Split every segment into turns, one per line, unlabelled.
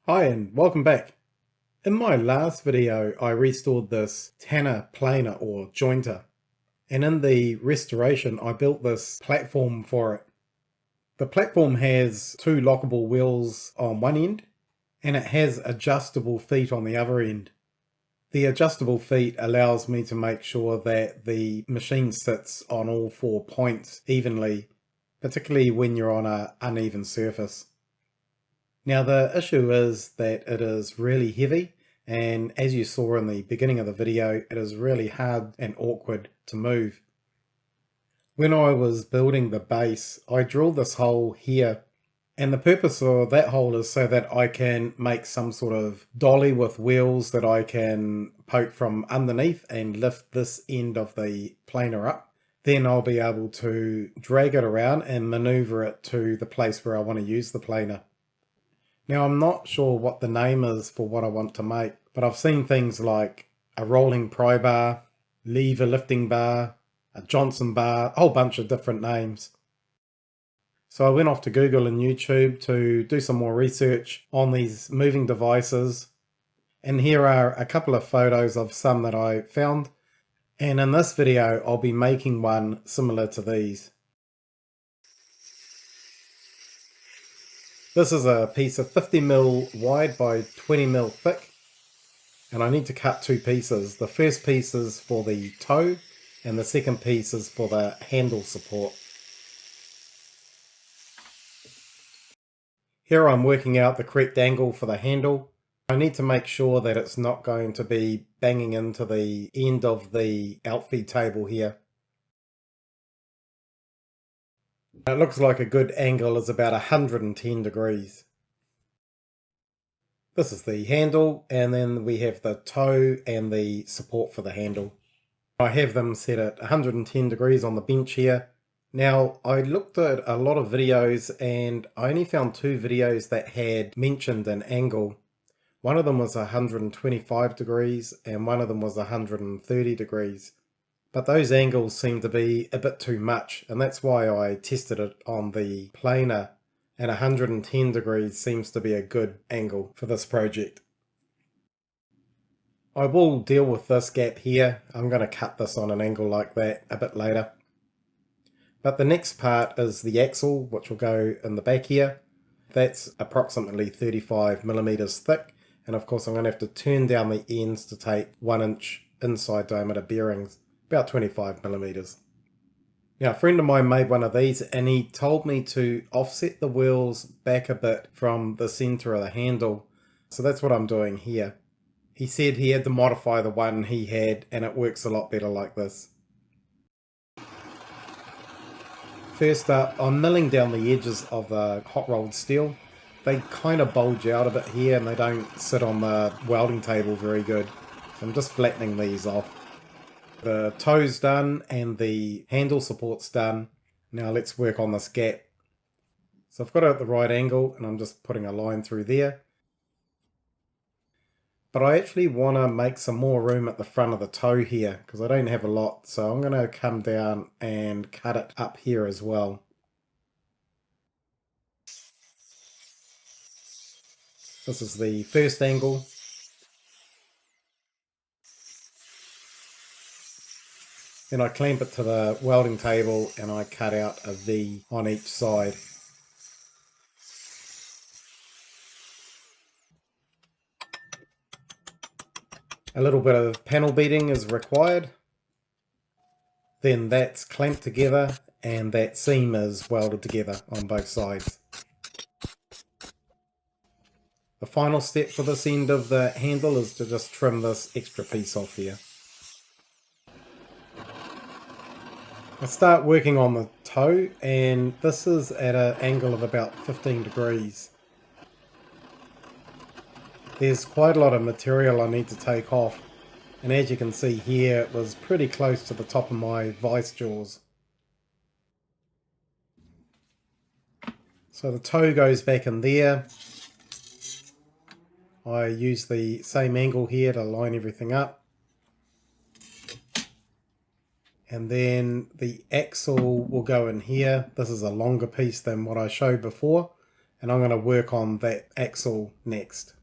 Hi and welcome back. In my last video I restored this Tanner planer or jointer, and in the restoration I built this platform for it. The platform has two lockable wheels on one end and it has adjustable feet on the other end. The adjustable feet allows me to make sure that the machine sits on all 4 points evenly, particularly when you're on an uneven surface. Now the issue is that it is really heavy, and as you saw in the beginning of the video, it is really hard and awkward to move. When I was building the base, I drilled this hole here, and the purpose of that hole is so that I can make some sort of dolly with wheels that I can poke from underneath and lift this end of the planer up. Then I'll be able to drag it around and maneuver it to the place where I want to use the planer. Now I'm not sure what the name is for what I want to make, but I've seen things like a rolling pry bar, lever lifting bar, a Johnson bar, a whole bunch of different names. So I went off to Google and YouTube to do some more research on these moving devices, and here are a couple of photos of some that I found, and in this video I'll be making one similar to these. This is a piece of 50mm wide by 20mm thick, and I need to cut two pieces. The first piece is for the toe and the second piece is for the handle support. Here I'm working out the correct angle for the handle. I need to make sure that it's not going to be banging into the end of the outfeed table here. It looks like a good angle is about 110 degrees. This is the handle, and then we have the toe and the support for the handle. I have them set at 110 degrees on the bench here. Now, I looked at a lot of videos and I only found two videos that had mentioned an angle. One of them was 125 degrees and one of them was 130 degrees. But those angles seem to be a bit too much, and that's why I tested it on the planer, and 110 degrees seems to be a good angle for this project. I will deal with this gap here. I'm going to cut this on an angle like that a bit later. But the next part is the axle, which will go in the back here. That's approximately 35mm thick, and of course I'm going to have to turn down the ends to take 1-inch inside diameter bearings, about 25mm. Now, a friend of mine made one of these and he told me to offset the wheels back a bit from the center of the handle. So that's what I'm doing here. He said he had to modify the one he had and it works a lot better like this. First up, I'm milling down the edges of the hot rolled steel. They kind of bulge out a bit here and they don't sit on the welding table very good. So I'm just flattening these off. The toe's done and the handle support's done. Now let's work on this gap. So I've got it at the right angle and I'm just putting a line through there. But I actually want to make some more room at the front of the toe here because I don't have a lot. So I'm going to come down and cut it up here as well. This is the first angle. Then I clamp it to the welding table and I cut out a V on each side. A little bit of panel beading is required. Then that's clamped together and that seam is welded together on both sides. The final step for this end of the handle is to just trim this extra piece off here. I start working on the toe and this is at an angle of about 15 degrees. There's quite a lot of material I need to take off, and as you can see here it was pretty close to the top of my vice jaws. So the toe goes back in there. I use the same angle here to line everything up. And then the axle will go in here. This is a longer piece than what I showed before, and I'm going to work on that axle next.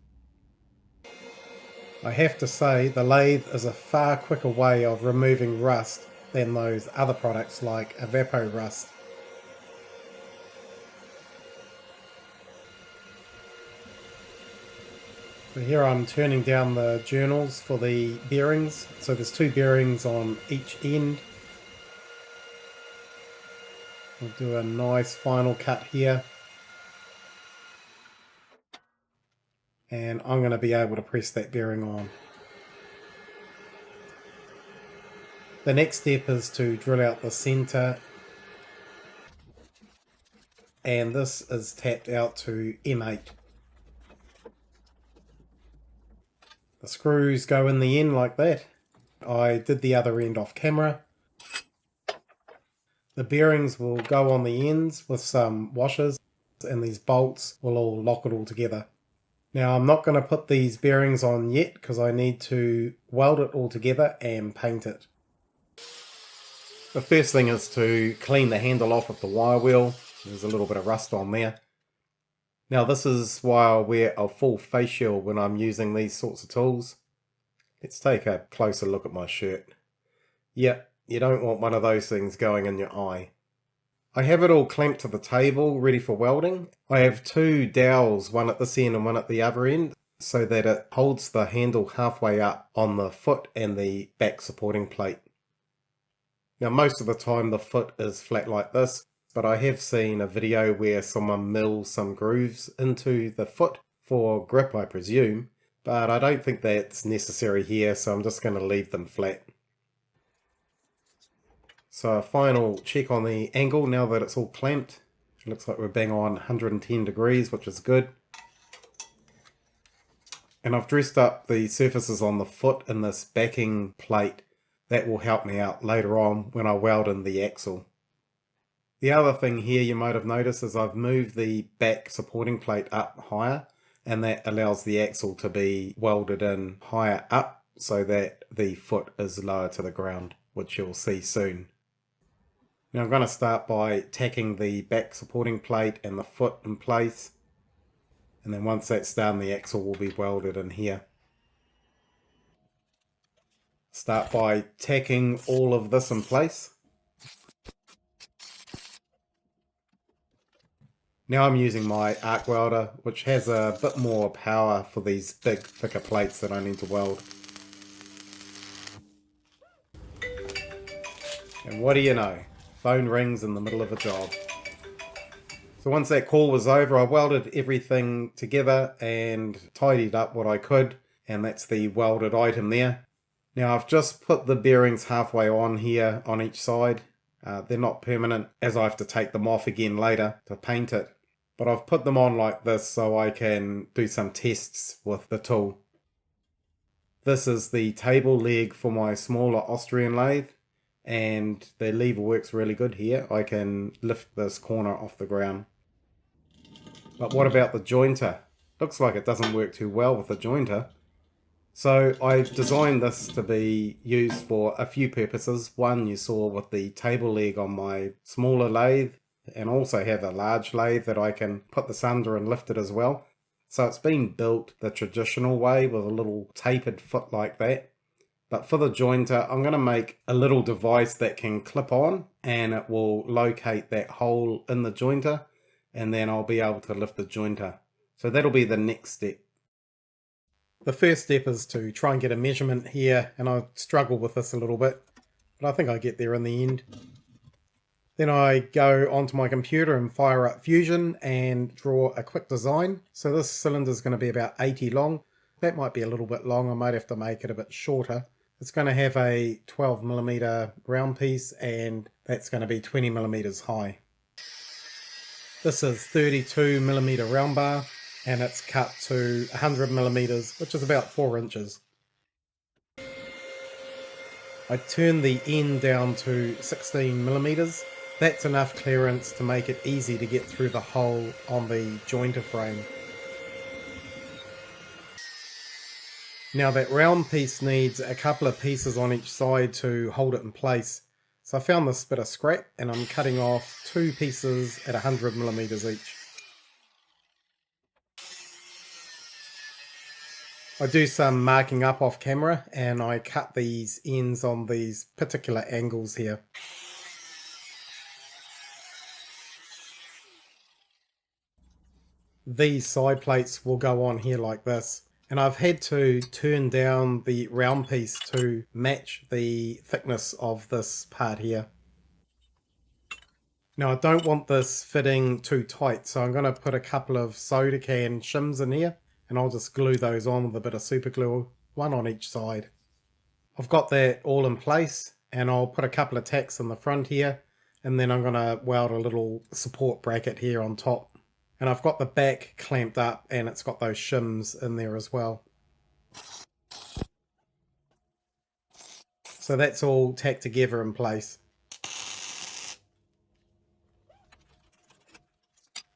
I have to say the lathe is a far quicker way of removing rust than those other products like Evapor Rust. So here I'm turning down the journals for the bearings. So there's 2 bearings on each end. We'll do a nice final cut here. And I'm going to be able to press that bearing on. The next step is to drill out the center. And this is tapped out to M8. The screws go in the end like that. I did the other end off camera. The bearings will go on the ends with some washers, and these bolts will all lock it all together. Now I'm not going to put these bearings on yet because I need to weld it all together and paint it. The first thing is to clean the handle off of the wire wheel. There's a little bit of rust on there. Now this is why I wear a full face shield when I'm using these sorts of tools. Let's take a closer look at my shirt. Yep, you don't want one of those things going in your eye. I have it all clamped to the table, ready for welding. I have 2 dowels, one at this end and one at the other end, so that it holds the handle halfway up on the foot and the back supporting plate. Now most of the time the foot is flat like this, but I have seen a video where someone mills some grooves into the foot for grip, I presume, but I don't think that's necessary here, so I'm just going to leave them flat. So a final check on the angle now that it's all clamped. It looks like we're bang on 110 degrees, which is good. And I've dressed up the surfaces on the foot in this backing plate. That will help me out later on when I weld in the axle. The other thing here you might have noticed is I've moved the back supporting plate up higher, and that allows the axle to be welded in higher up so that the foot is lower to the ground, which you'll see soon. Now I'm going to start by tacking the back supporting plate and the foot in place, and then once that's done the axle will be welded in here. Start by tacking all of this in place. Now I'm using my arc welder, which has a bit more power for these big, thicker plates that I need to weld. And what do you know? Phone rings in the middle of a job. So once that call was over, I welded everything together and tidied up what I could, and that's the welded item there. Now I've just put the bearings halfway on here on each side. They're not permanent, as I have to take them off again later to paint it. But I've put them on like this so I can do some tests with the tool. This is the table leg for my smaller Austrian lathe, and the lever works really good here. I can lift this corner off the ground. But what about the jointer? Looks like it doesn't work too well with the jointer. So I designed this to be used for a few purposes. One you saw with the table leg on my smaller lathe, and also have a large lathe that I can put this under and lift it as well. So it's been built the traditional way with a little tapered foot like that. But for the jointer, I'm going to make a little device that can clip on, and it will locate that hole in the jointer, and then I'll be able to lift the jointer. So that'll be the next step. The first step is to try and get a measurement here, and I struggle with this a little bit, but I think I get there in the end. Then I go onto my computer and fire up Fusion and draw a quick design. So this cylinder is going to be about 80 long. That might be a little bit long. I might have to make it a bit shorter. It's going to have a 12mm round piece, and that's going to be 20mm high. This is 32mm round bar, and it's cut to 100mm, which is about 4 inches. I turn the end down to 16mm. That's enough clearance to make it easy to get through the hole on the jointer frame. Now that round piece needs a couple of pieces on each side to hold it in place. So I found this bit of scrap and I'm cutting off 2 pieces at 100mm each. I do some marking up off camera and I cut these ends on these particular angles here. These side plates will go on here like this, and I've had to turn down the round piece to match the thickness of this part here. Now I don't want this fitting too tight, so I'm going to put a couple of soda can shims in here and I'll just glue those on with a bit of super glue, one on each side. I've got that all in place and I'll put a couple of tacks in the front here, and then I'm going to weld a little support bracket here on top. And I've got the back clamped up and it's got those shims in there as well. So that's all tacked together in place.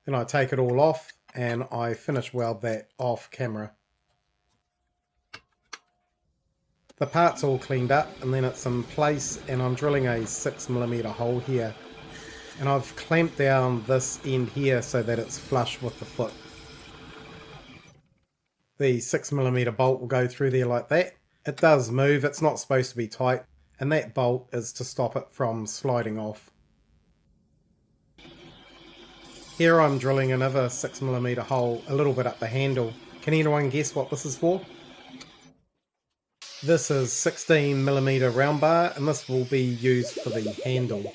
Then I take it all off and I finish weld that off camera. The part's all cleaned up and then it's in place, and I'm drilling a 6mm hole here. And I've clamped down this end here so that it's flush with the foot. The 6mm bolt will go through there like that. It does move, it's not supposed to be tight, and that bolt is to stop it from sliding off. Here I'm drilling another 6mm hole a little bit up the handle. Can anyone guess what this is for? This is 16mm round bar, and this will be used for the handle.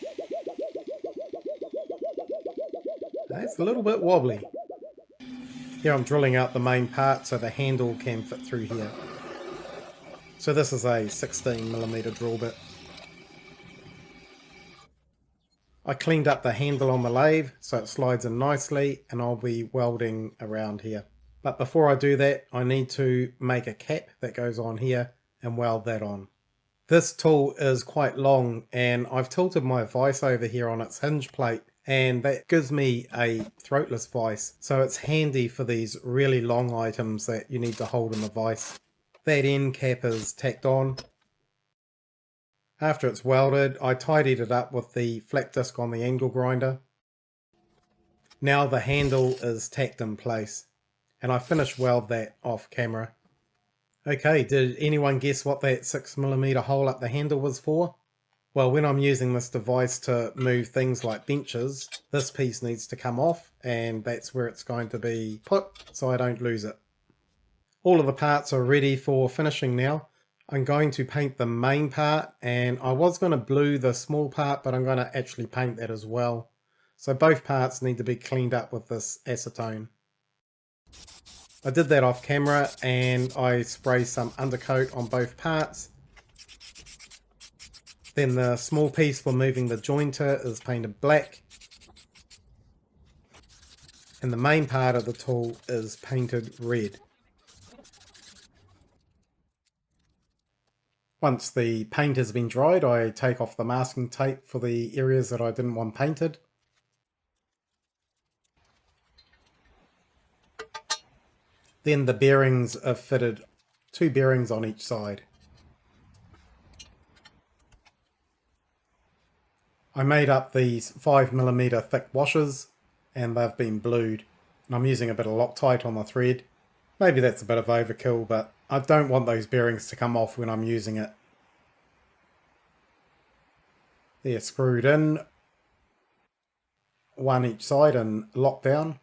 It's a little bit wobbly. Here I'm drilling out the main part so the handle can fit through here. So this is a 16mm drill bit. I cleaned up the handle on the lathe so it slides in nicely, and I'll be welding around here. But before I do that, I need to make a cap that goes on here and weld that on. This tool is quite long and I've tilted my vise over here on its hinge plate, and that gives me a throatless vise, so it's handy for these really long items that you need to hold in the vise. That end cap is tacked on. After it's welded, I tidied it up with the flat disc on the angle grinder. Now the handle is tacked in place, and I finished weld that off camera. Okay, did anyone guess what that 6mm hole up the handle was for? Well, when I'm using this device to move things like benches, this piece needs to come off, and that's where it's going to be put so I don't lose it. All of the parts are ready for finishing now. I'm going to paint the main part, and I was going to blue the small part, but I'm going to actually paint that as well. So both parts need to be cleaned up with this acetone. I did that off camera and I spray some undercoat on both parts. Then the small piece for moving the jointer is painted black. And the main part of the tool is painted red. Once the paint has been dried, I take off the masking tape for the areas that I didn't want painted. Then the bearings are fitted, 2 bearings on each side. I made up these 5mm thick washers and they've been blued. And I'm using a bit of Loctite on the thread. Maybe that's a bit of overkill, but I don't want those bearings to come off when I'm using it. They're screwed in, one each side and locked down.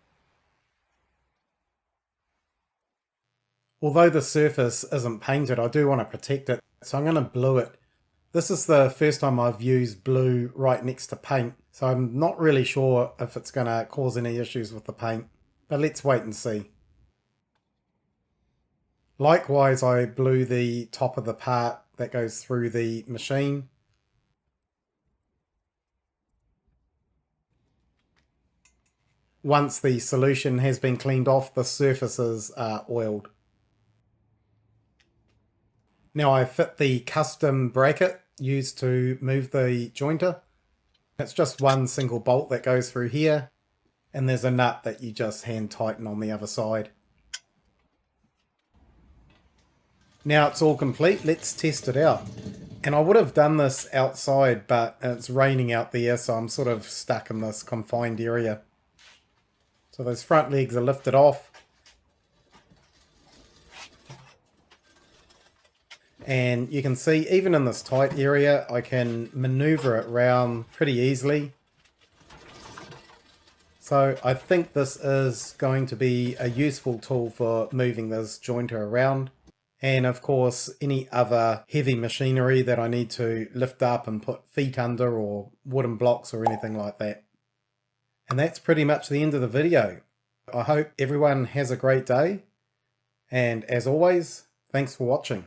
Although the surface isn't painted, I do want to protect it, so I'm going to blue it. This is the first time I've used blue right next to paint, so I'm not really sure if it's going to cause any issues with the paint, but let's wait and see. Likewise, I blew the top of the part that goes through the machine. Once the solution has been cleaned off, the surfaces are oiled. Now I fit the custom bracket used to move the jointer. It's just one single bolt that goes through here, and there's a nut that you just hand tighten on the other side. Now it's all complete, let's test it out. And I would have done this outside, but it's raining out there, so I'm sort of stuck in this confined area. So those front legs are lifted off. And you can see, even in this tight area, I can maneuver it around pretty easily. So I think this is going to be a useful tool for moving this jointer around. And of course, any other heavy machinery that I need to lift up and put feet under, or wooden blocks or anything like that. And that's pretty much the end of the video. I hope everyone has a great day. And as always, thanks for watching.